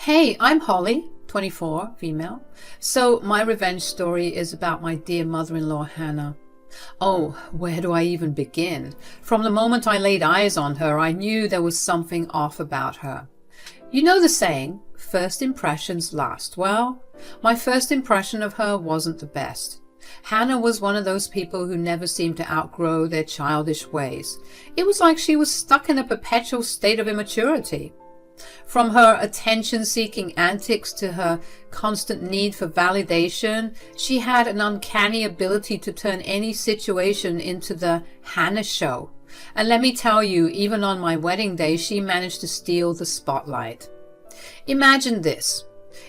Hey, I'm Holly, 24, female. So my revenge story is about my dear mother-in-law, Hannah. Oh, where do I even begin? From the moment I laid eyes on her, I knew there was something off about her. You know the saying, first impressions last. Well, my first impression of her wasn't the best. Hannah was one of those people who never seemed to outgrow their childish ways. It was like she was stuck in a perpetual state of immaturity. From her attention-seeking antics to her constant need for validation, she had an uncanny ability to turn any situation into the Hannah show. And let me tell you, even on my wedding day, she managed to steal the spotlight. Imagine this.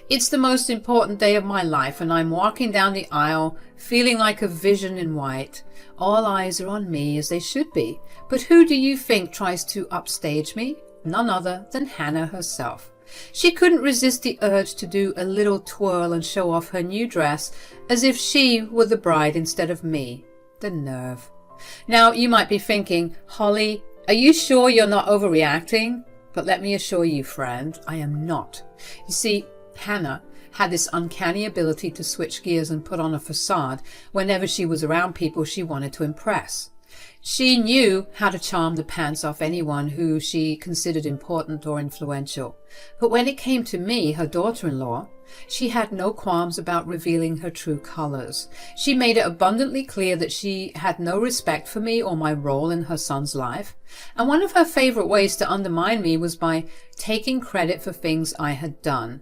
It's the most important day of my life, and I'm walking down the aisle, feeling like a vision in white. All eyes are on me, as they should be. But who do you think tries to upstage me? None other than Hannah herself. She couldn't resist the urge to do a little twirl and show off her new dress, as if she were the bride instead of me. The nerve. Now, you might be thinking, Holly, are you sure you're not overreacting? But let me assure you, friend, I am not. You see, Hannah had this uncanny ability to switch gears and put on a facade whenever she was around people she wanted to impress. She knew how to charm the pants off anyone who she considered important or influential. But when it came to me, her daughter-in-law, she had no qualms about revealing her true colors. She made it abundantly clear that she had no respect for me or my role in her son's life. And one of her favorite ways to undermine me was by taking credit for things I had done.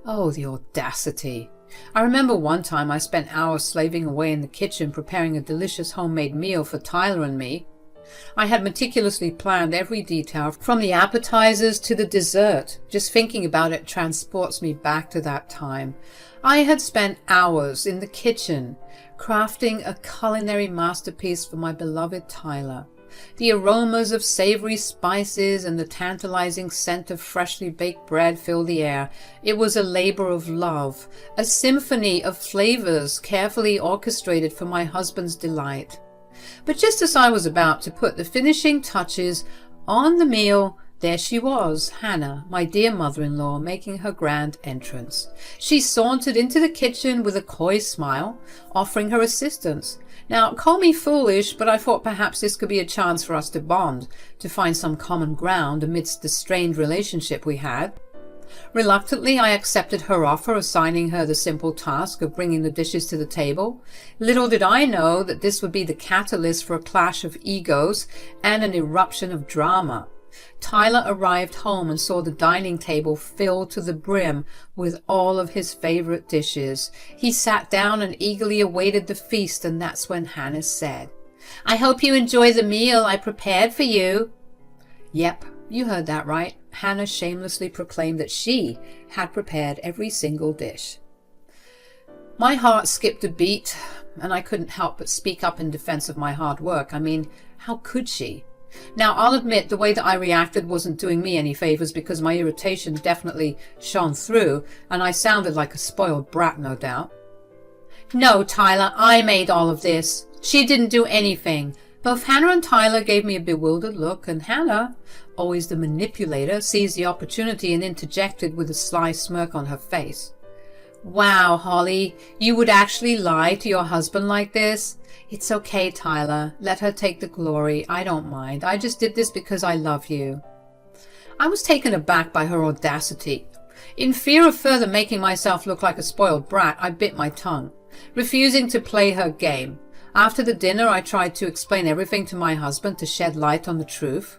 Oh, the audacity. I remember one time I spent hours slaving away in the kitchen preparing a delicious homemade meal for Tyler and me. I had meticulously planned every detail, from the appetizers to the dessert. Just thinking about it transports me back to that time. I had spent hours in the kitchen crafting a culinary masterpiece for my beloved Tyler. The aromas of savory spices and the tantalizing scent of freshly baked bread filled the air. It was a labor of love, a symphony of flavors carefully orchestrated for my husband's delight. But just as I was about to put the finishing touches on the meal, there she was, Hannah, my dear mother-in-law, making her grand entrance. She sauntered into the kitchen with a coy smile, offering her assistance. Now, call me foolish, but I thought perhaps this could be a chance for us to bond, to find some common ground amidst the strained relationship we had. Reluctantly, I accepted her offer, assigning her the simple task of bringing the dishes to the table. Little did I know that this would be the catalyst for a clash of egos and an eruption of drama. Tyler arrived home and saw the dining table filled to the brim with all of his favorite dishes. He sat down and eagerly awaited the feast, and that's when Hannah said, "I hope you enjoy the meal I prepared for you." Yep, you heard that right. Hannah shamelessly proclaimed that she had prepared every single dish. My heart skipped a beat, and I couldn't help but speak up in defense of my hard work. I mean, how could she? Now, I'll admit the way that I reacted wasn't doing me any favors, because my irritation definitely shone through, and I sounded like a spoiled brat, no doubt. "No, Tyler, I made all of this. She didn't do anything." Both Hannah and Tyler gave me a bewildered look, and Hannah, always the manipulator, seized the opportunity and interjected with a sly smirk on her face. "Wow, Holly, you would actually lie to your husband like this?" "It's okay, Tyler. Let her take the glory. I don't mind. I just did this because I love you." I was taken aback by her audacity. In fear of further making myself look like a spoiled brat, I bit my tongue, refusing to play her game. After the dinner, I tried to explain everything to my husband to shed light on the truth.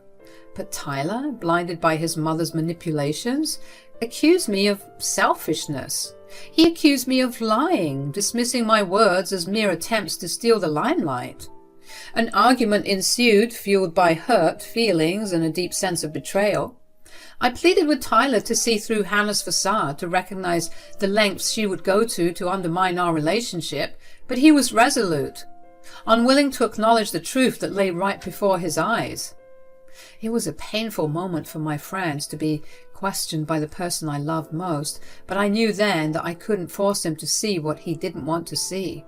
But Tyler, blinded by his mother's manipulations, accused me of selfishness. He accused me of lying, dismissing my words as mere attempts to steal the limelight. An argument ensued, fueled by hurt feelings and a deep sense of betrayal. I pleaded with Tyler to see through Hannah's facade, to recognize the lengths she would go to undermine our relationship, but he was resolute, unwilling to acknowledge the truth that lay right before his eyes. It was a painful moment for my friends to be questioned by the person I loved most, but I knew then that I couldn't force him to see what he didn't want to see.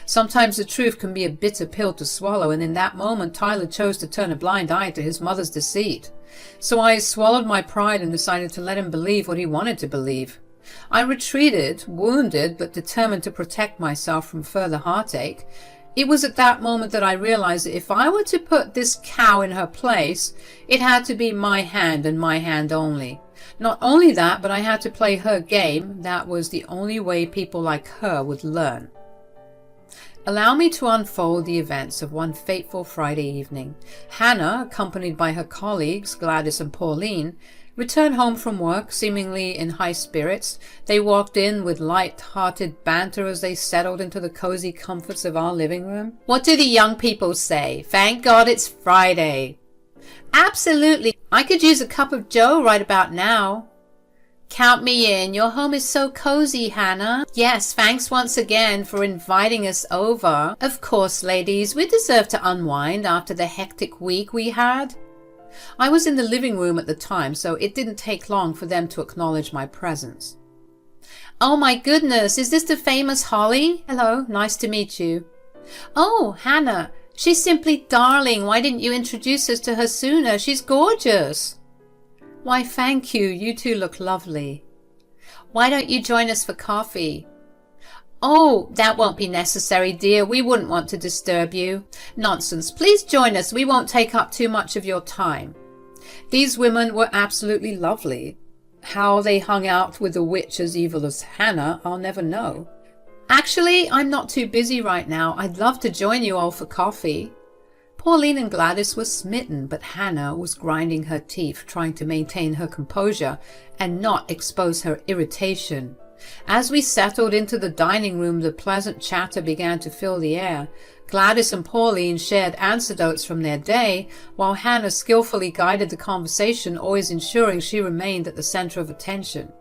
Sometimes the truth can be a bitter pill to swallow, and in that moment Tyler chose to turn a blind eye to his mother's deceit. So I swallowed my pride and decided to let him believe what he wanted to believe. I retreated, wounded but determined to protect myself from further heartache. It was at that moment that I realized that if I were to put this cow in her place, it had to be my hand and my hand only. Not only that, but I had to play her game. That was the only way people like her would learn. Allow me to unfold the events of one fateful Friday evening. Hannah, accompanied by her colleagues Gladys and Pauline, returned home from work, seemingly in high spirits. They walked in with light-hearted banter as they settled into the cozy comforts of our living room. What do the young people say? Thank God it's Friday. Absolutely. I could use a cup of joe right about now. Count me in. Your home is so cozy, Hannah. Yes, thanks once again for inviting us over. Of course, ladies, we deserve to unwind after the hectic week we had. I was in the living room at the time, so it didn't take long for them to acknowledge my presence. Oh my goodness, is this the famous Holly? Hello, nice to meet you. Oh, Hannah, she's simply darling. Why didn't you introduce us to her sooner? She's gorgeous. Why, thank you. You two look lovely. Why don't you join us for coffee? Oh, that won't be necessary, dear. We wouldn't want to disturb you. Nonsense. Please join us. We won't take up too much of your time. These women were absolutely lovely. How they hung out with a witch as evil as Hannah, I'll never know. Actually, I'm not too busy right now. I'd love to join you all for coffee. Pauline and Gladys were smitten, but Hannah was grinding her teeth, trying to maintain her composure and not expose her irritation. As we settled into the dining room, the pleasant chatter began to fill the air. Gladys and Pauline shared anecdotes from their day, while Hannah skillfully guided the conversation, always ensuring she remained at the center of attention.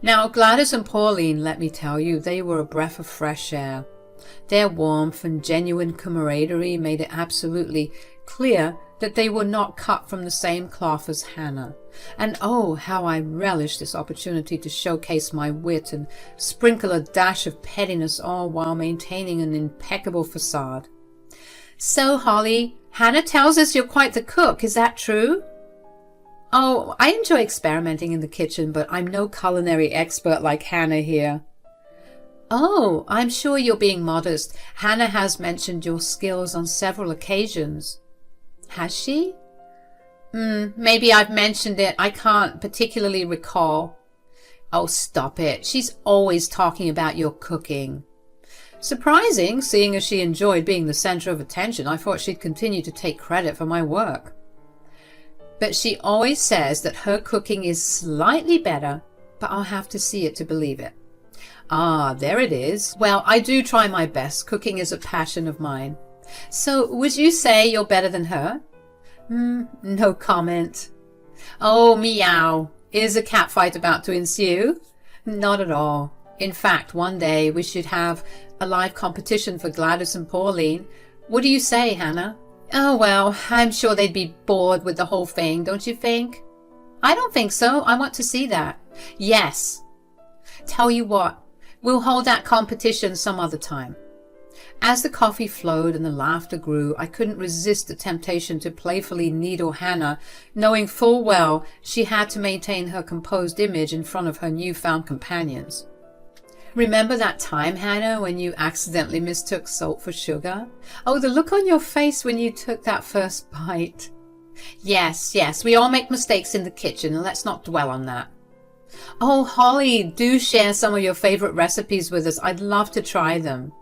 Now, Gladys and Pauline, let me tell you, they were a breath of fresh air. Their warmth and genuine camaraderie made it absolutely clear that they were not cut from the same cloth as Hannah. And oh, how I relished this opportunity to showcase my wit and sprinkle a dash of pettiness, all while maintaining an impeccable facade. So, Holly, Hannah tells us you're quite the cook. Is that true? Oh, I enjoy experimenting in the kitchen, but I'm no culinary expert like Hannah here. Oh, I'm sure you're being modest. Hannah has mentioned your skills on several occasions. Has she? Maybe I've mentioned it. I can't particularly recall. Oh, stop it. She's always talking about your cooking. Surprising, seeing as she enjoyed being the center of attention. I thought she'd continue to take credit for my work. But she always says that her cooking is slightly better, but I'll have to see it to believe it. Ah, there it is. Well, I do try my best. Cooking is a passion of mine. So, would you say you're better than her? No comment. Oh, meow. Is a catfight about to ensue? Not at all. In fact, one day we should have a live competition for Gladys and Pauline. What do you say, Hannah? Oh, well, I'm sure they'd be bored with the whole thing, don't you think? I don't think so. I want to see that. Yes. Tell you what, we'll hold that competition some other time. As the coffee flowed and the laughter grew, I couldn't resist the temptation to playfully needle Hannah, knowing full well she had to maintain her composed image in front of her newfound companions. Remember that time, Hannah, when you accidentally mistook salt for sugar? Oh, the look on your face when you took that first bite. Yes, we all make mistakes in the kitchen, and let's not dwell on that. Oh, Holly, do share some of your favorite recipes with us. I'd love to try them.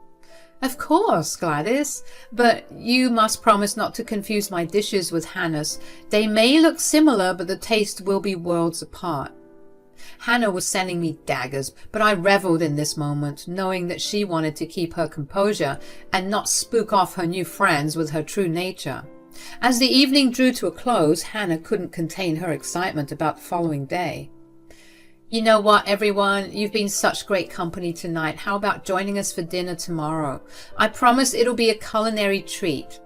Of course, Gladys, but you must promise not to confuse my dishes with Hannah's. They may look similar, but the taste will be worlds apart. Hannah was sending me daggers, but I reveled in this moment, knowing that she wanted to keep her composure and not spook off her new friends with her true nature. As the evening drew to a close, Hannah couldn't contain her excitement about the following day. You know what, everyone? You've been such great company tonight. How about joining us for dinner tomorrow? I promise it'll be a culinary treat.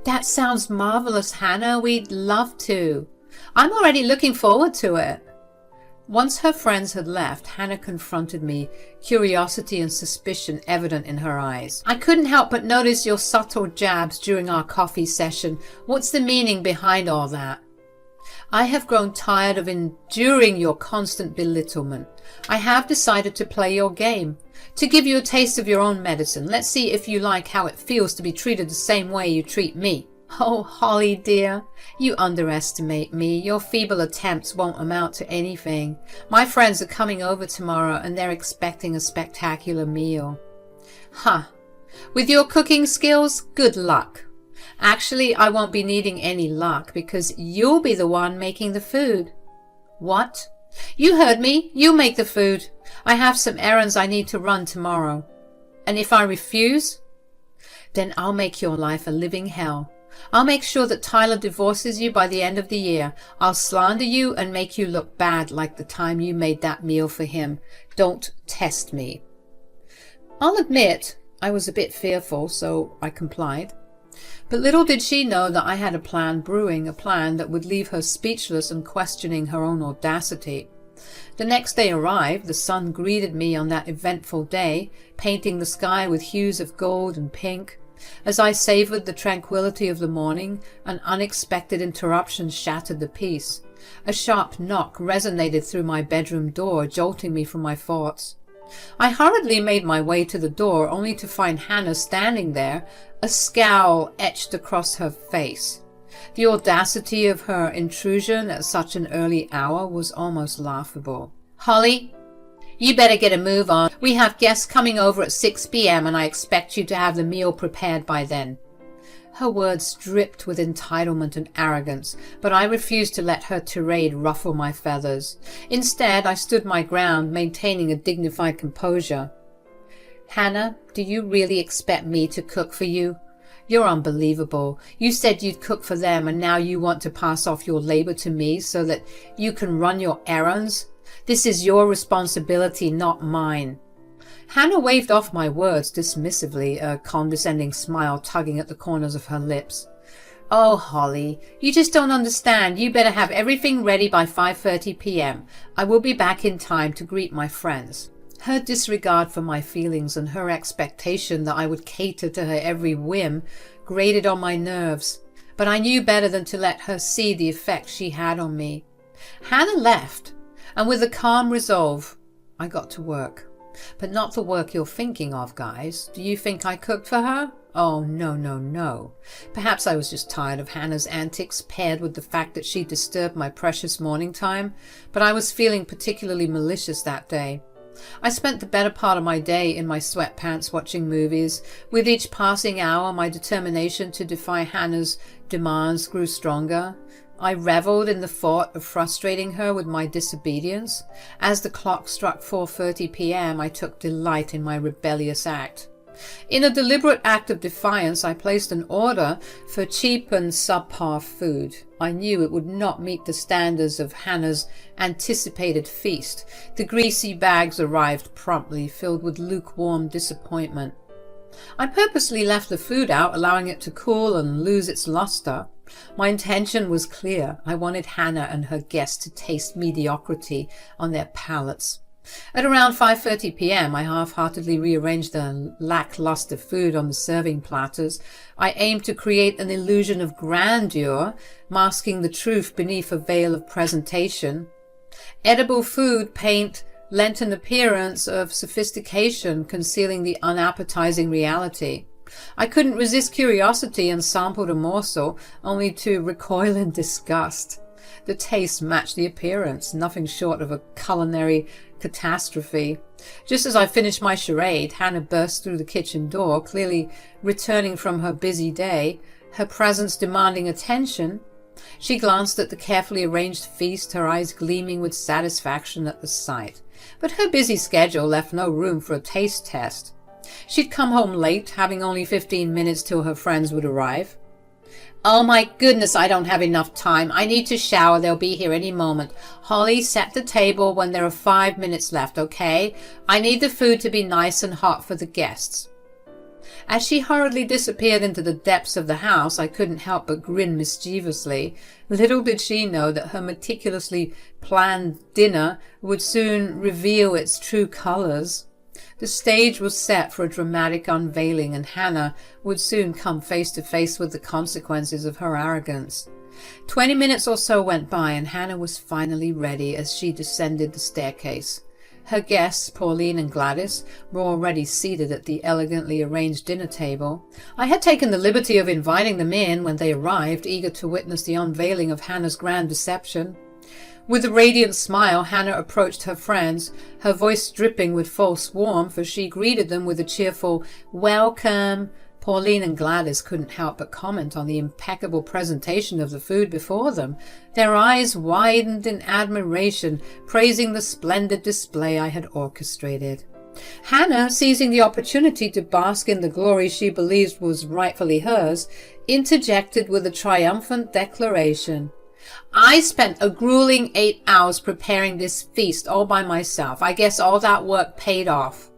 That sounds marvelous, Hannah. We'd love to. I'm already looking forward to it. Once her friends had left, Hannah confronted me, curiosity and suspicion evident in her eyes. I couldn't help but notice your subtle jabs during our coffee session. What's the meaning behind all that? I have grown tired of enduring your constant belittlement. I have decided to play your game. To give you a taste of your own medicine, let's see if you like how it feels to be treated the same way you treat me. Oh, Holly dear, you underestimate me. Your feeble attempts won't amount to anything. My friends are coming over tomorrow and they're expecting a spectacular meal. Huh. With your cooking skills, good luck. Actually, I won't be needing any luck because you'll be the one making the food. What? You heard me. You make the food. I have some errands I need to run tomorrow. And if I refuse, then I'll make your life a living hell. I'll make sure that Tyler divorces you by the end of the year. I'll slander you and make you look bad like the time you made that meal for him. Don't test me. I'll admit I was a bit fearful, so I complied. But little did she know that I had a plan brewing, a plan that would leave her speechless and questioning her own audacity. The next day arrived. The sun greeted me on that eventful day, painting the sky with hues of gold and pink. As I savored the tranquility of the morning, an unexpected interruption shattered the peace. A sharp knock resonated through my bedroom door, jolting me from my thoughts. I hurriedly made my way to the door, only to find Hannah standing there, a scowl etched across her face. The audacity of her intrusion at such an early hour was almost laughable. Holly, you better get a move on. We have guests coming over at 6 p.m. and I expect you to have the meal prepared by then. Her words dripped with entitlement and arrogance, but I refused to let her tirade ruffle my feathers. Instead, I stood my ground, maintaining a dignified composure. Hannah, do you really expect me to cook for you? You're unbelievable. You said you'd cook for them, and now you want to pass off your labor to me so that you can run your errands? This is your responsibility, not mine. Hannah waved off my words dismissively, a condescending smile tugging at the corners of her lips. Oh, Holly, you just don't understand. You better have everything ready by 5:30 p.m. I will be back in time to greet my friends. Her disregard for my feelings and her expectation that I would cater to her every whim grated on my nerves, but I knew better than to let her see the effect she had on me. Hannah left, and with a calm resolve, I got to work. But not the work you're thinking of, guys. Do you think I cooked for her? Oh, no, no, no. Perhaps I was just tired of Hannah's antics, paired with the fact that she disturbed my precious morning time, but I was feeling particularly malicious that day. I spent the better part of my day in my sweatpants watching movies. With each passing hour, my determination to defy Hannah's demands grew stronger. I reveled in the thought of frustrating her with my disobedience. As the clock struck 4:30 p.m., I took delight in my rebellious act. In a deliberate act of defiance, I placed an order for cheap and subpar food. I knew it would not meet the standards of Hannah's anticipated feast. The greasy bags arrived promptly, filled with lukewarm disappointment. I purposely left the food out, allowing it to cool and lose its luster. My intention was clear. I wanted Hannah and her guests to taste mediocrity on their palates. At around 5:30 p.m., I half-heartedly rearranged the lackluster food on the serving platters. I aimed to create an illusion of grandeur, masking the truth beneath a veil of presentation. Edible food paint lent an appearance of sophistication, concealing the unappetizing reality. I couldn't resist curiosity and sampled a morsel, only to recoil in disgust. The taste matched the appearance, nothing short of a culinary catastrophe. Just as I finished my charade, Hannah burst through the kitchen door, clearly returning from her busy day, her presence demanding attention. She glanced at the carefully arranged feast, her eyes gleaming with satisfaction at the sight. But her busy schedule left no room for a taste test. She'd come home late, having only 15 minutes till her friends would arrive. Oh my goodness, I don't have enough time. I need to shower. They'll be here any moment. Holly, set the table when there are 5 minutes left, okay? I need the food to be nice and hot for the guests. As she hurriedly disappeared into the depths of the house, I couldn't help but grin mischievously. Little did she know that her meticulously planned dinner would soon reveal its true colors. The stage was set for a dramatic unveiling, and Hannah would soon come face to face with the consequences of her arrogance. 20 minutes or so went by, and Hannah was finally ready as she descended the staircase. Her guests, Pauline and Gladys, were already seated at the elegantly arranged dinner table. I had taken the liberty of inviting them in when they arrived, eager to witness the unveiling of Hannah's grand deception. With a radiant smile, Hannah approached her friends, her voice dripping with false warmth as she greeted them with a cheerful, "Welcome." Pauline and Gladys couldn't help but comment on the impeccable presentation of the food before them. Their eyes widened in admiration, praising the splendid display I had orchestrated. Hannah, seizing the opportunity to bask in the glory she believed was rightfully hers, interjected with a triumphant declaration. "I spent a grueling 8 hours preparing this feast all by myself. I guess all that work paid off."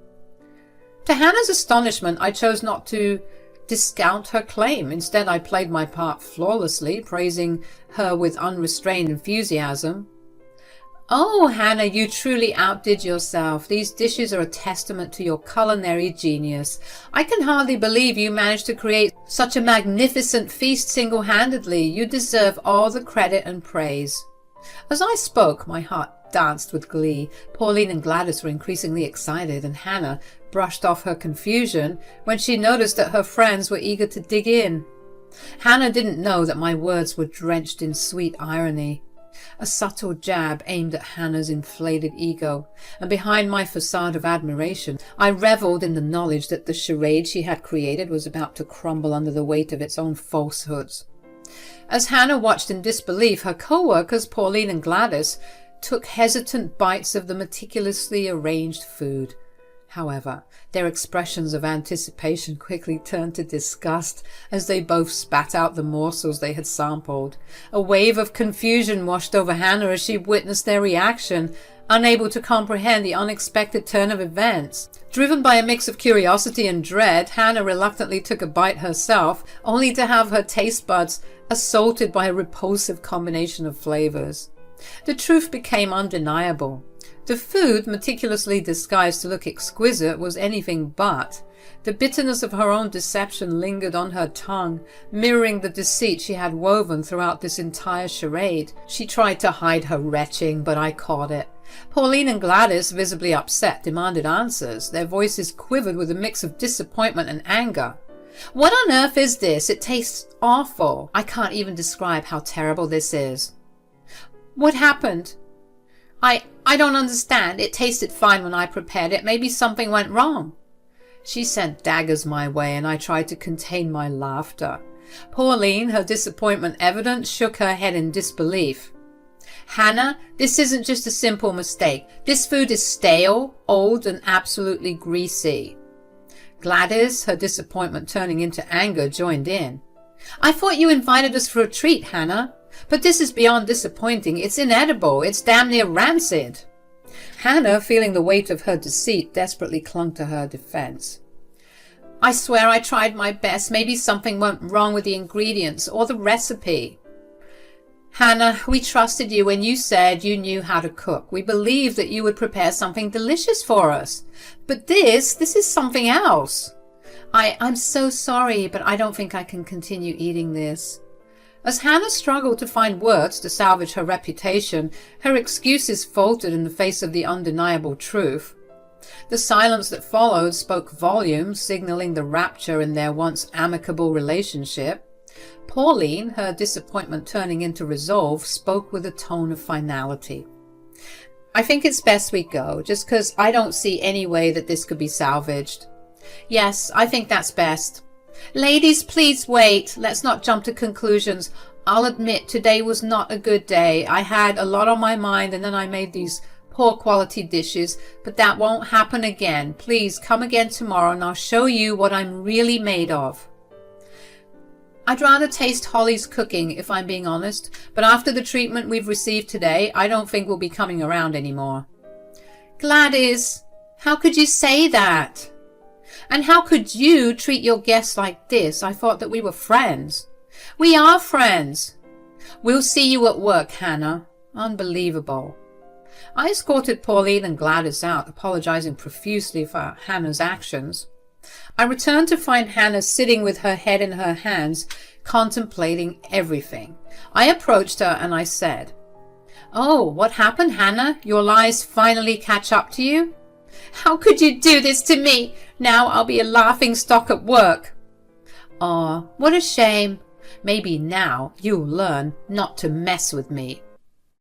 To Hannah's astonishment, I chose not to discount her claim. Instead, I played my part flawlessly, praising her with unrestrained enthusiasm. "Oh, Hannah, you truly outdid yourself. These dishes are a testament to your culinary genius. I can hardly believe you managed to create such a magnificent feast single-handedly. You deserve all the credit and praise." As I spoke, my heart danced with glee. Pauline and Gladys were increasingly excited, and Hannah brushed off her confusion when she noticed that her friends were eager to dig in. Hannah didn't know that my words were drenched in sweet irony. A subtle jab aimed at Hannah's inflated ego, and behind my facade of admiration, I revelled in the knowledge that the charade she had created was about to crumble under the weight of its own falsehoods. As Hannah watched in disbelief, her co-workers, Pauline and Gladys, took hesitant bites of the meticulously arranged food. However, their expressions of anticipation quickly turned to disgust as they both spat out the morsels they had sampled. A wave of confusion washed over Hannah as she witnessed their reaction, unable to comprehend the unexpected turn of events. Driven by a mix of curiosity and dread, Hannah reluctantly took a bite herself, only to have her taste buds assaulted by a repulsive combination of flavors. The truth became undeniable. The food, meticulously disguised to look exquisite, was anything but. The bitterness of her own deception lingered on her tongue, mirroring the deceit she had woven throughout this entire charade. She tried to hide her retching, but I caught it. Pauline and Gladys, visibly upset, demanded answers. Their voices quivered with a mix of disappointment and anger. "What on earth is this? It tastes awful. I can't even describe how terrible this is." "What happened?" I don't understand. It tasted fine when I prepared it. Maybe something went wrong." She sent daggers my way, and I tried to contain my laughter. Pauline, her disappointment evident, shook her head in disbelief. "Hannah, this isn't just a simple mistake. This food is stale, old, and absolutely greasy." Gladys, her disappointment turning into anger, joined in. "I thought you invited us for a treat, Hannah. But this is beyond disappointing. It's inedible. It's damn near rancid." Hannah, feeling the weight of her deceit, desperately clung to her defense. "I swear I tried my best. Maybe something went wrong with the ingredients or the recipe." "Hannah, we trusted you when you said you knew how to cook. We believed that you would prepare something delicious for us. But this is something else. I'm so sorry, but I don't think I can continue eating this." As Hannah struggled to find words to salvage her reputation, her excuses faltered in the face of the undeniable truth. The silence that followed spoke volumes, signaling the rapture in their once amicable relationship. Pauline, her disappointment turning into resolve, spoke with a tone of finality. "I think it's best we go, just because I don't see any way that this could be salvaged." "Yes, I think that's best." "Ladies, please wait. Let's not jump to conclusions. I'll admit today was not a good day. I had a lot on my mind, and then I made these poor quality dishes, but that won't happen again. Please come again tomorrow and I'll show you what I'm really made of." "I'd rather taste Holly's cooking, if I'm being honest, but after the treatment we've received today, I don't think we'll be coming around anymore." "Gladys, how could you say that? And how could you treat your guests like this? I thought that we were friends." "We are friends." "We'll see you at work, Hannah." Unbelievable. I escorted Pauline and Gladys out, apologizing profusely for Hannah's actions. I returned to find Hannah sitting with her head in her hands, contemplating everything. I approached her and I said, "Oh, what happened, Hannah? Your lies finally catch up to you?" "How could you do this to me? Now I'll be a laughing stock at work." "Aw, what a shame. Maybe now you'll learn not to mess with me."